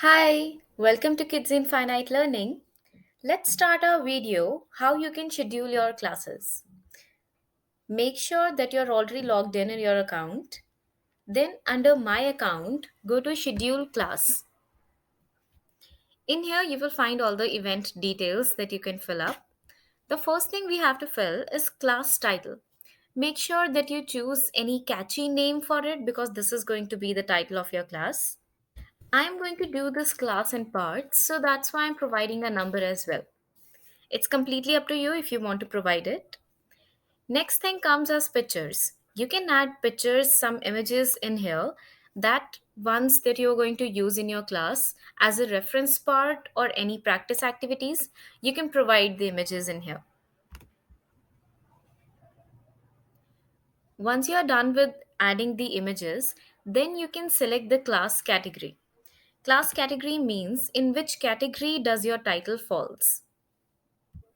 Hi, welcome to Kids in Finite Learning. Let's start our video how you can schedule your classes. Make sure that you're already logged in your account. Then under my account, go to schedule class. In here you will find all the event details that you can fill up. The first thing we have to fill is class title. Make sure that you choose any catchy name for it because this is going to be the title of your class. I'm going to do this class in parts, so that's why I'm providing a number as well. It's completely up to you if you want to provide it. Next thing comes as pictures. You can add pictures, some images in here, that ones that you're going to use in your class as a reference part or any practice activities. You can provide the images in here. Once you are done with adding the images, then you can select the class category. Class category means in which category does your title falls.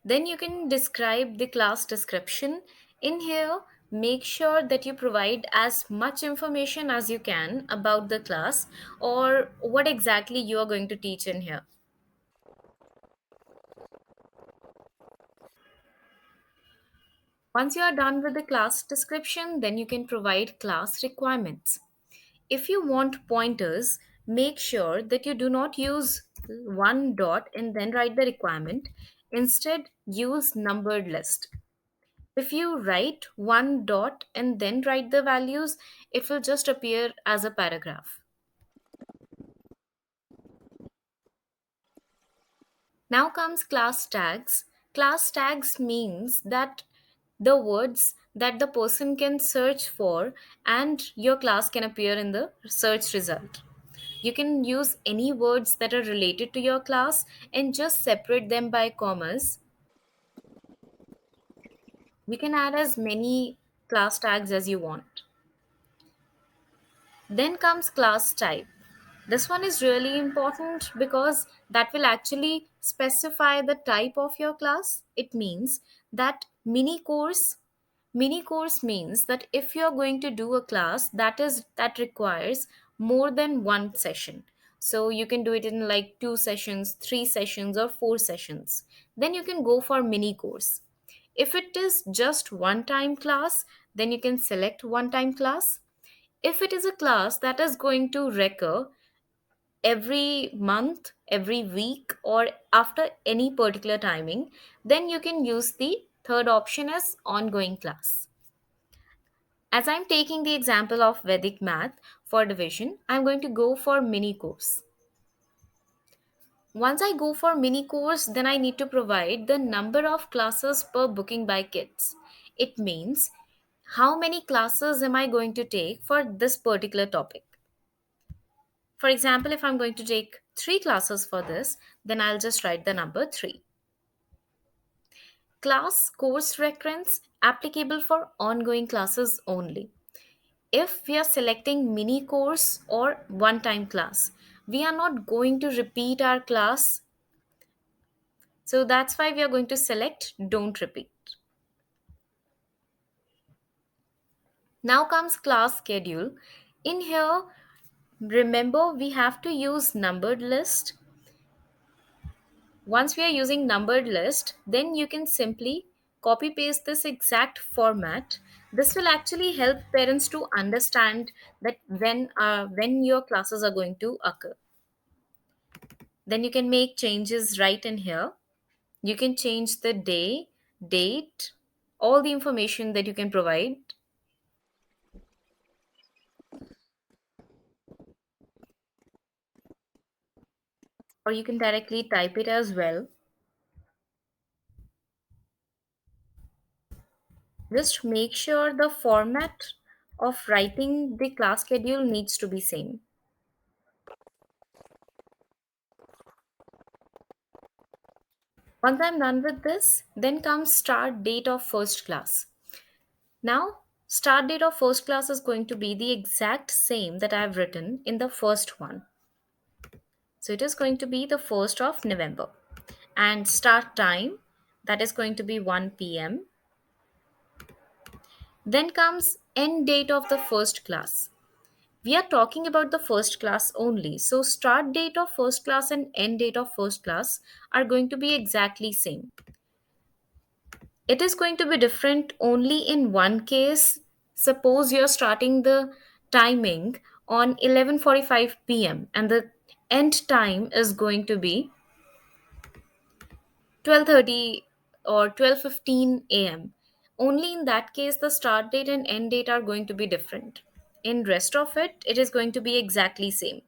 Then you can describe the class description. In here, make sure that you provide as much information as you can about the class or what exactly you are going to teach in here. Once you are done with the class description, then you can provide class requirements. If you want pointers, make sure that you do not use one dot and then write the requirement. Instead, use numbered list. If you write one dot and then write the values, it will just appear as a paragraph. Now comes class tags. Class tags means that the words that the person can search for and your class can appear in the search result. You can use any words that are related to your class and just separate them by commas. You can add as many class tags as you want. Then comes class type. This one is really important because that will actually specify the type of your class. It means that mini course means that if you are going to do a class that requires more than one session. So you can do it in like 2 sessions, 3 sessions or 4 sessions. Then you can go for mini course. If it is just one time class, then you can select one time class. If it is a class that is going to recur every month, every week, or after any particular timing, then you can use the third option as ongoing class. As I'm taking the example of Vedic math for division, I'm going to go for mini course. Once I go for mini course, then I need to provide the number of classes per booking by kids. It means how many classes am I going to take for this particular topic. For example, if I'm going to take 3 classes for this, then I'll just write the number 3. Class course recurrence applicable for ongoing classes only. If we are selecting mini course or one time class, we are not going to repeat our class. So that's why we are going to select don't repeat. Now comes class schedule. In here, remember we have to use numbered list. Once we are using numbered list, then you can simply copy paste this exact format. This will actually help parents to understand that when your classes are going to occur. Then you can make changes right in here. You can change the day, date, all the information that you can provide, or you can directly type it as well. Just make sure the format of writing the class schedule needs to be same. Once I'm done with this, then comes start date of first class. Now, start date of first class is going to be the exact same that I've written in the first one. So it is going to be the 1st of November. And start time, that is going to be 1 p.m. Then comes end date of the first class. We are talking about the first class only. So start date of first class and end date of first class are going to be exactly same. It is going to be different only in one case. Suppose you're starting the timing on 11:45 p.m. and the end time is going to be 12:30 or 12:15 a.m. Only in that case the start date and end date are going to be different. In rest of it, it is going to be exactly same.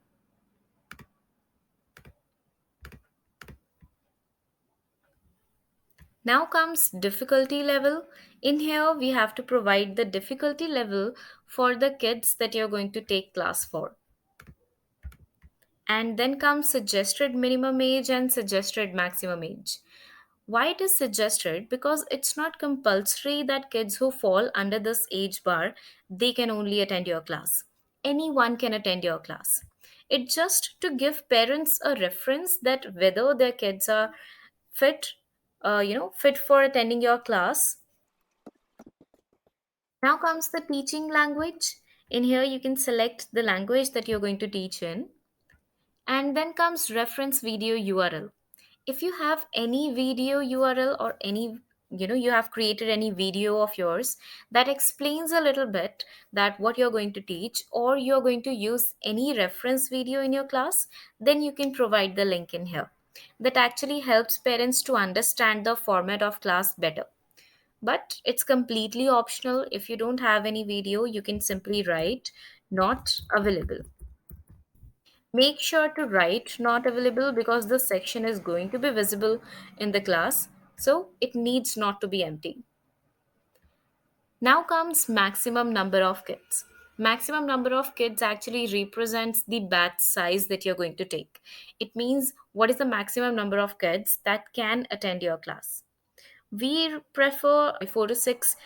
Now comes difficulty level. In here, we have to provide the difficulty level for the kids that you're going to take class for. And then comes suggested minimum age and suggested maximum age. Why it is suggested? Because it's not compulsory that kids who fall under this age bar, they can only attend your class. Anyone can attend your class. It's just to give parents a reference that whether their kids are fit, fit for attending your class. Now comes the teaching language. In here, you can select the language that you're going to teach in. And then comes reference video URL. If you have any video URL or you have created any video of yours that explains a little bit that what you're going to teach, or you're going to use any reference video in your class, then you can provide the link in here. That actually helps parents to understand the format of class better. But it's completely optional. If you don't have any video, you can simply write not available. Make sure to write not available because this section is going to be visible in the class, so it needs not to be empty. Now comes maximum number of kids. Maximum number of kids actually represents the batch size that you're going to take. It means what is the maximum number of kids that can attend your class. We prefer 4 to 6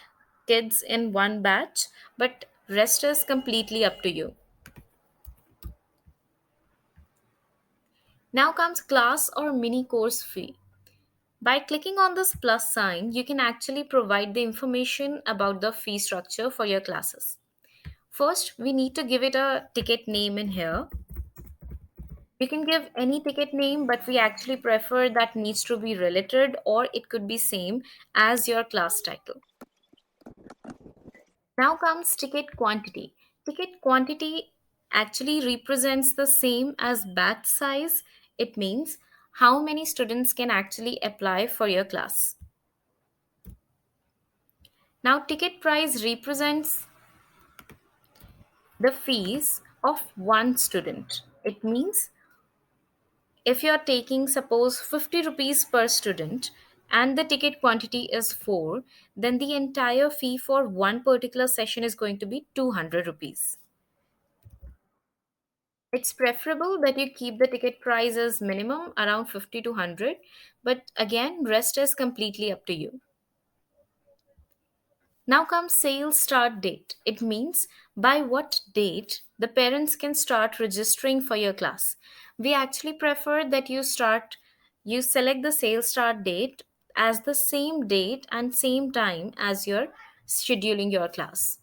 kids in one batch, but rest is completely up to you. Now comes class or mini course fee. By clicking on this plus sign, you can actually provide the information about the fee structure for your classes. First, we need to give it a ticket name in here. You can give any ticket name, but we actually prefer that needs to be related or it could be same as your class title. Now comes ticket quantity. Ticket quantity actually represents the same as batch size. It means how many students can actually apply for your class. Now, ticket price represents the fees of one student. It means if you're taking, suppose, 50 rupees per student and the ticket quantity is 4, then the entire fee for one particular session is going to be 200 rupees. It's preferable that you keep the ticket price as minimum around 50 to 100, but again, rest is completely up to you. Now comes sales start date. It means by what date the parents can start registering for your class. We actually prefer that you select the sales start date as the same date and same time as you're scheduling your class.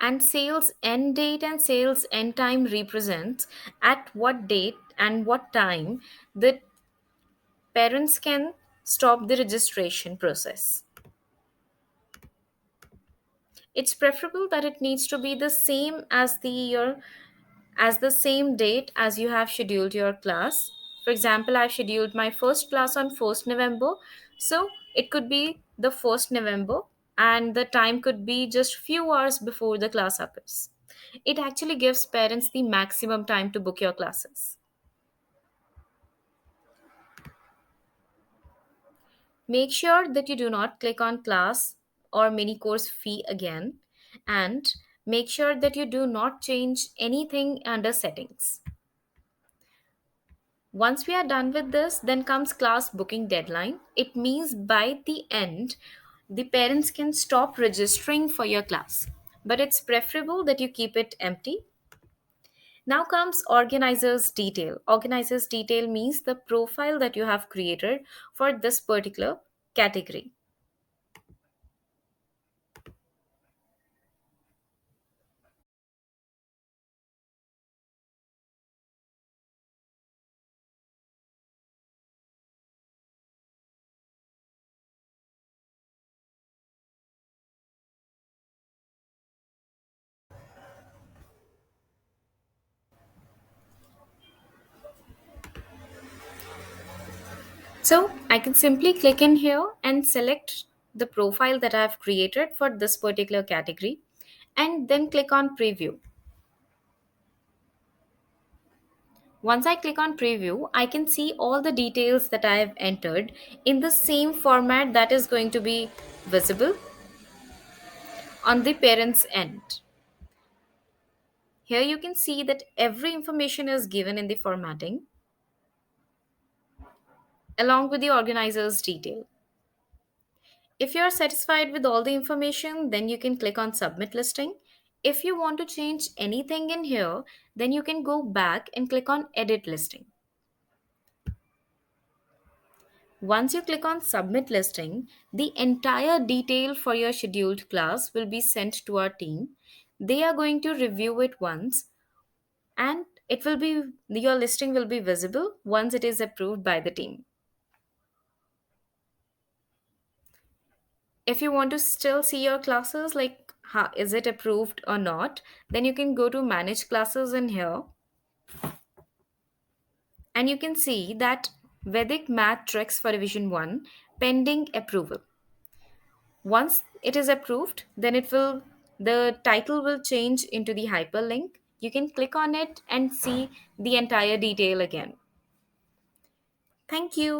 And sales end date and sales end time represents at what date and what time the parents can stop the registration process. It's preferable that it needs to be the same as the same date as you have scheduled your class. For example, I've scheduled my first class on 1st November, so it could be the 1st November and the time could be just few hours before the class occurs. It actually gives parents the maximum time to book your classes. Make sure that you do not click on class or mini course fee again, and make sure that you do not change anything under settings. Once we are done with this, then comes class booking deadline. It means by the end, the parents can stop registering for your class, but it's preferable that you keep it empty. Now comes organizer's detail. Organizer's detail means the profile that you have created for this particular category. So I can simply click in here and select the profile that I've created for this particular category and then click on preview. Once I click on preview, I can see all the details that I have entered in the same format that is going to be visible on the parent's end. Here you can see that every information is given in the formatting along with the organizer's detail. If you are satisfied with all the information, then you can click on submit listing. If you want to change anything in here, then you can go back and click on edit listing. Once you click on submit listing, the entire detail for your scheduled class will be sent to our team. They are going to review it once and it will be your listing will be visible once it is approved by the team. If you want to still see your classes, like how, is it approved or not, then you can go to manage classes in here and you can see that Vedic Math Tricks for Revision 1 pending approval. Once it is approved, then the title will change into the hyperlink. You can click on it and see the entire detail again. Thank you.